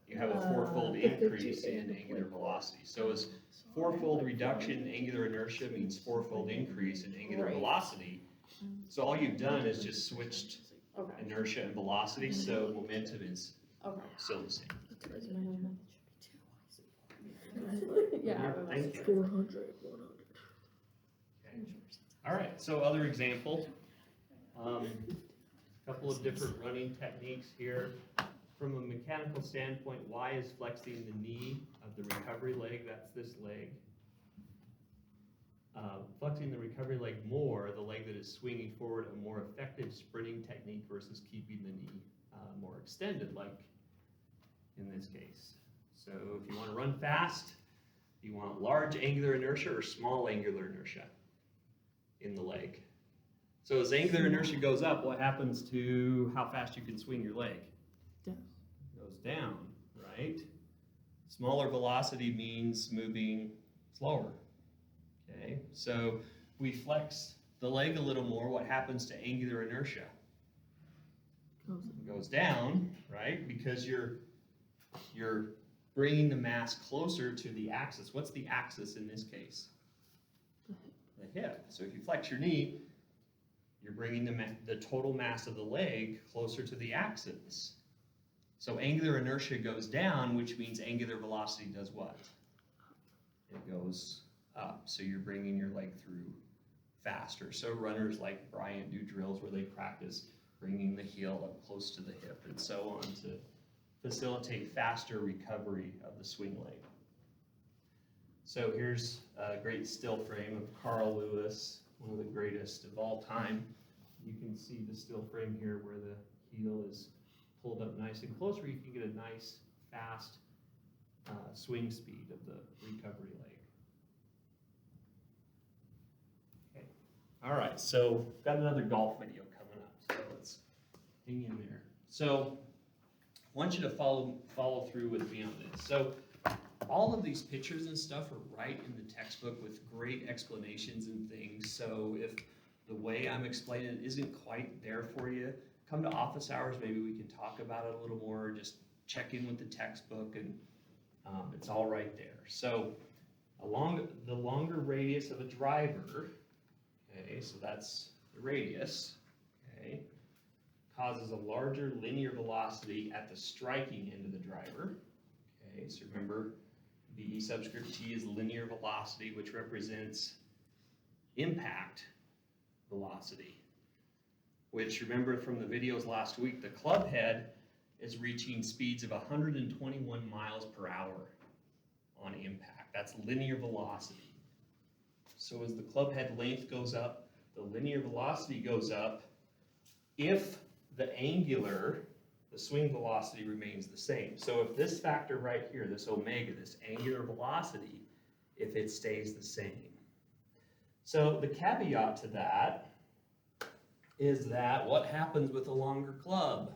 you have a fourfold increase in angular velocity. So as fourfold reduction in angular inertia means fourfold increase in angular Right. velocity. So all you've done is just switched Okay, inertia and velocity, so momentum is okay. still the same. Yeah. Thank you. 400. All right, so other example, couple of different running techniques here. From a mechanical standpoint, Y is flexing the knee of the recovery leg, that's this leg. Flexing the recovery leg more, the leg that is swinging forward, a more effective sprinting technique versus keeping the knee more extended, like in this case. So if you want to run fast, you want large angular inertia or small angular inertia in the leg. So as angular inertia goes up, what happens to how fast you can swing your leg? Down. Goes down, right? Smaller velocity means moving slower. Okay, so we flex the leg a little more, what happens to angular inertia? It goes down, right? Because you're bringing the mass closer to the axis. What's the axis in this case? The hip. So if you flex your knee, you're bringing the total mass of the leg closer to the axis. So angular inertia goes down, which means angular velocity does what? It goes up. So you're bringing your leg through faster. So runners like Bryant do drills where they practice bringing the heel up close to the hip and so on to facilitate faster recovery of the swing leg. So here's a great still frame of Carl Lewis, one of the greatest of all time. You can see the still frame here where the heel is pulled up nice and close, where you can get a nice, fast swing speed of the recovery leg. Okay. All right, so got another golf video coming up, so let's hang in there. So I want you to follow through with me on this. So all of these pictures and stuff are right in the textbook with great explanations and things. So if the way I'm explaining it isn't quite there for you, come to office hours, maybe we can talk about it a little more, just check in with the textbook, and it's all right there. So along the longer radius of a driver, okay, so that's the radius, okay, causes a larger linear velocity at the striking end of the driver. Okay, so remember, V subscript T is linear velocity, which represents impact velocity, which, remember from the videos last week, the club head is reaching speeds of 121 miles per hour on impact. That's linear velocity. So as the club head length goes up, the linear velocity goes up if the swing velocity remains the same. So if this factor right here, this omega, this angular velocity, if it stays the same. So the caveat to that is that what happens with a longer club?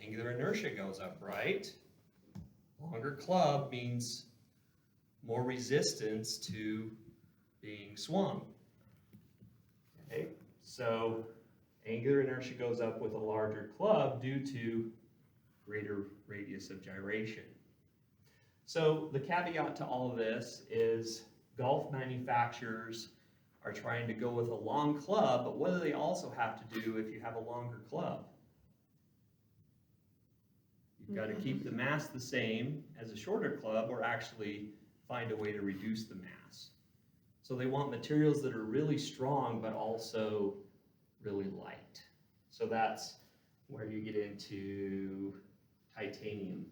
Angular inertia goes up, right? Longer club means more resistance to being swung. Okay, so angular inertia goes up with a larger club due to greater radius of gyration. So the caveat to all of this is golf manufacturers are trying to go with a long club, but what do they also have to do if you have a longer club? You've got to keep the mass the same as a shorter club, or actually find a way to reduce the mass. So they want materials that are really strong, but also really light. So that's where you get into titanium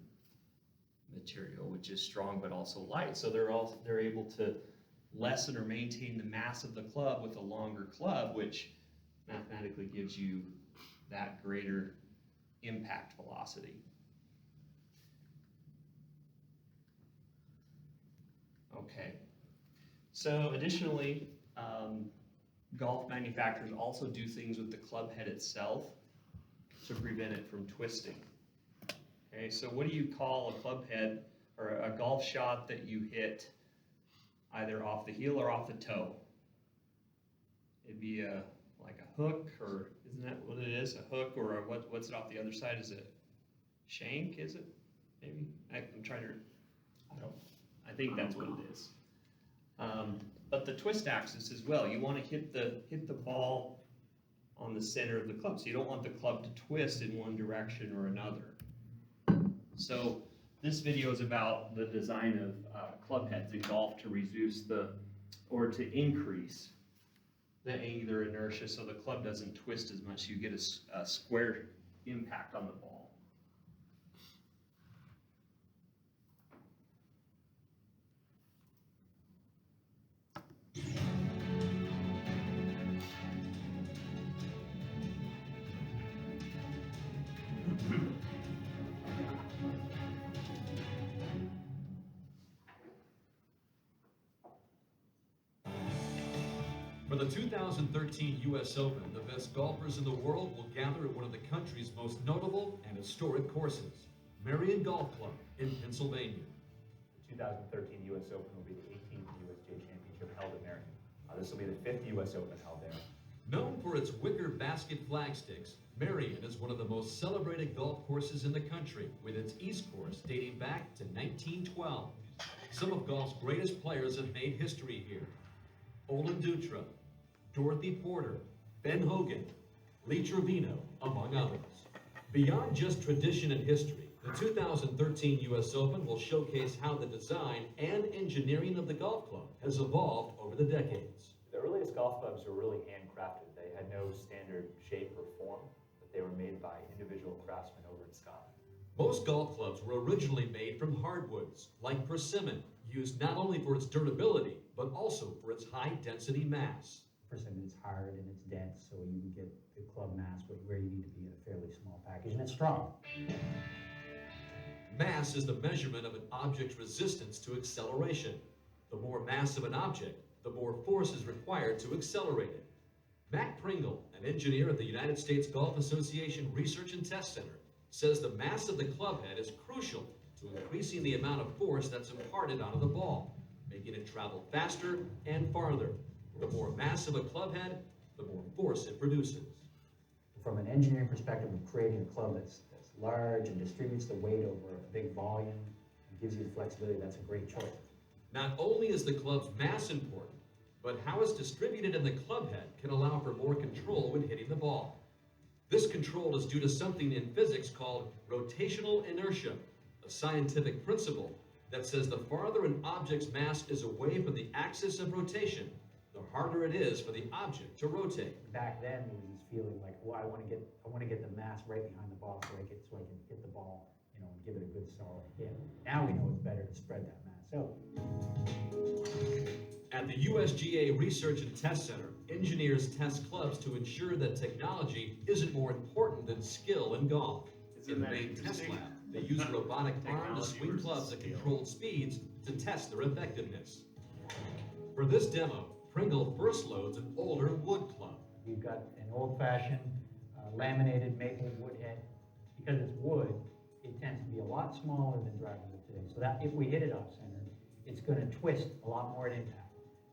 material, which is strong but also light. So they're able to lessen or maintain the mass of the club with a longer club, which mathematically gives you that greater impact velocity. Okay, so additionally, golf manufacturers also do things with the club head itself to prevent it from twisting. Okay, so what do you call a club head or a golf shot that you hit either off the heel or off the toe? It'd be like a hook, or isn't that what it is? A hook, or what's it off the other side? Is it shank? Is it? Maybe I'm trying to. I think that's what it is. But the twist axis as well. You want to hit the ball on the center of the club, so you don't want the club to twist in one direction or another. So this video is about the design of club heads in golf to reduce or to increase the angular inertia so the club doesn't twist as much, so you get a square impact on the ball. For the 2013 U.S. Open, the best golfers in the world will gather at one of the country's most notable and historic courses, Marion Golf Club in Pennsylvania. The 2013 U.S. Open will be the 18th USGA Championship held at Marion. This will be the 5th U.S. Open held there. Known for its wicker basket flagsticks, Marion is one of the most celebrated golf courses in the country, with its East Course dating back to 1912. Some of golf's greatest players have made history here. Olin Dutra, Dorothy Porter, Ben Hogan, Lee Trevino, among others. Beyond just tradition and history, the 2013 U.S. Open will showcase how the design and engineering of the golf club has evolved over the decades. The earliest golf clubs were really handcrafted. They had no standard shape or form, but they were made by individual craftsmen over in Scotland. Most golf clubs were originally made from hardwoods, like persimmon, used not only for its durability, but also for its high-density mass. Persimmon is hard and it's dense, so you can get the club mass where you need to be in a fairly small package, and it's strong. Mass is the measurement of an object's resistance to acceleration. The more mass of an object, the more force is required to accelerate it. Mac Pringle, an engineer at the United States Golf Association Research and Test Center, says the mass of the club head is crucial to increasing the amount of force that's imparted onto the ball, making it travel faster and farther. The more mass of a club head, the more force it produces. From an engineering perspective of creating a club that's large and distributes the weight over a big volume and gives you the flexibility, that's a great choice. Not only is the club's mass important, but how it's distributed in the club head can allow for more control when hitting the ball. This control is due to something in physics called rotational inertia, a scientific principle that says the farther an object's mass is away from the axis of rotation, the harder it is for the object to rotate. Back then, there was this feeling like, well, I want to get the mass right behind the ball so I can hit the ball, and give it a good solid hit. Now we know it's better to spread that mass out. At the USGA Research and Test Center, engineers test clubs to ensure that technology isn't more important than skill in golf. In the main test lab, they use a robotic arm to swing clubs at controlled speeds to test their effectiveness. For this demo, Pringle first loads an older wood club. We've got an old-fashioned laminated maple wood head. Because it's wood, it tends to be a lot smaller than drivewood today. So that if we hit it off-center, it's going to twist a lot more at impact.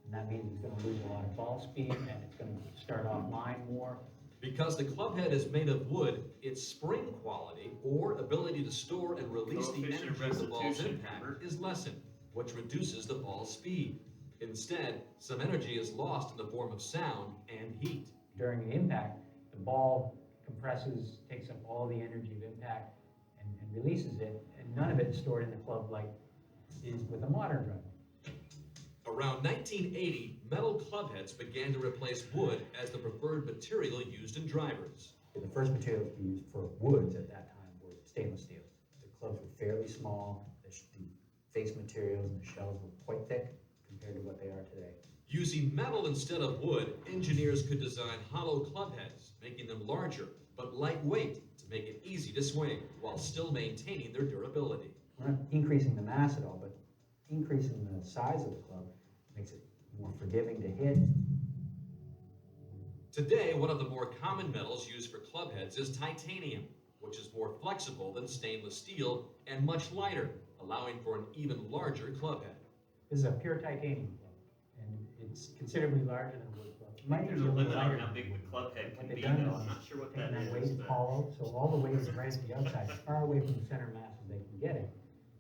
And that means it's going to lose a lot of ball speed, and it's going to start off line more. Because the club head is made of wood, its spring quality, or ability to store and release the energy of the ball's impact, is lessened, which reduces the ball's speed. Instead, some energy is lost in the form of sound and heat. During the impact, the ball compresses, takes up all the energy of impact, and releases it, and none of it is stored in the club like is with a modern driver. Around 1980, metal club heads began to replace wood as the preferred material used in drivers. The first materials used for woods at that time were stainless steel. The clubs were fairly small, the face materials and the shells were quite thick compared to what they are today. Using metal instead of wood, engineers could design hollow club heads, making them larger but lightweight to to make it easy to swing while still maintaining their durability. We're not increasing the mass at all, but increasing the size of the club makes it more forgiving to hit. Today, one of the more common metals used for club heads is titanium, which is more flexible than stainless steel and much lighter, allowing for an even larger club head. This is a pure titanium club, and it's considerably larger than a wood club. It I might think be there's a limit on lighter how than big wood the club head What can they've be, done though. is I'm not sure what taken that weight is. is but- hollow, so all the weight is right to the outside, as far away from the center mass as they can get it,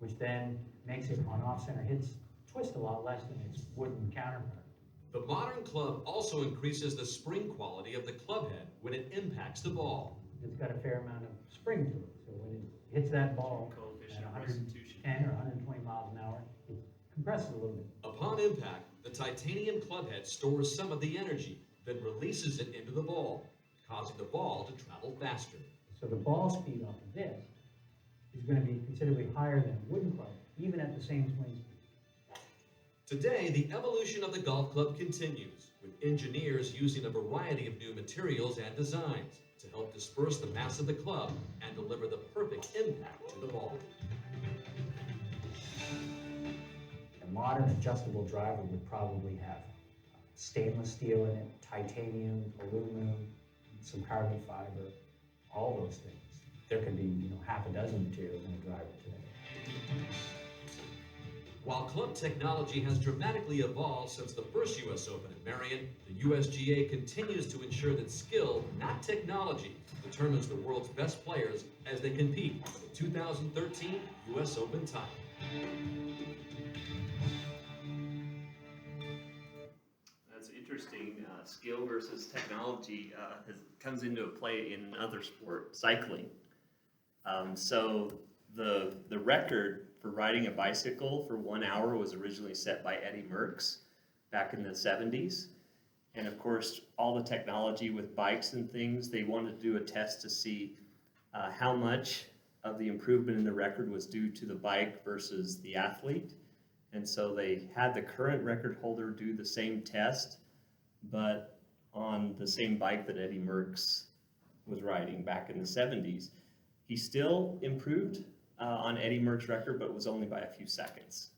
which then makes it on off-center hits twist a lot less than its wooden counterpart. The modern club also increases the spring quality of the club head when it impacts the ball. It's got a fair amount of spring to it, so when it hits that ball Coefficient at of 110 restitution. or 120 miles an hour, it compresses a little bit. Upon impact, the titanium club head stores some of the energy, then releases it into the ball, causing the ball to travel faster. So the ball speed off of this is going to be considerably higher than a wooden club, even at the same swing speed. Today, the evolution of the golf club continues, with engineers using a variety of new materials and designs to help disperse the mass of the club and deliver the perfect impact to the ball. A modern adjustable driver would probably have stainless steel in it, titanium, aluminum, some carbon fiber, all those things. There could be, half a dozen materials in a driver today. While club technology has dramatically evolved since the first U.S. Open in Marion, the USGA continues to ensure that skill, not technology, determines the world's best players as they compete for the 2013 U.S. Open title. That's interesting. Skill versus technology comes into play in another sport, cycling. So the record for riding a bicycle for 1 hour was originally set by Eddie Merckx back in the 70s. And of course, all the technology with bikes and things, they wanted to do a test to see how much of the improvement in the record was due to the bike versus the athlete. And so they had the current record holder do the same test, but on the same bike that Eddie Merckx was riding back in the 70s. He still improved on Eddie Merckx's record, but it was only by a few seconds.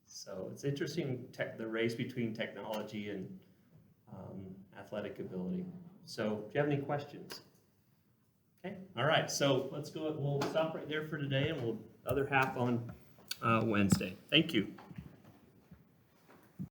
So it's interesting, the race between technology and athletic ability. So do you have any questions? Okay, all right, so let's go, we'll stop right there for today, and we'll other half on Wednesday. Thank you.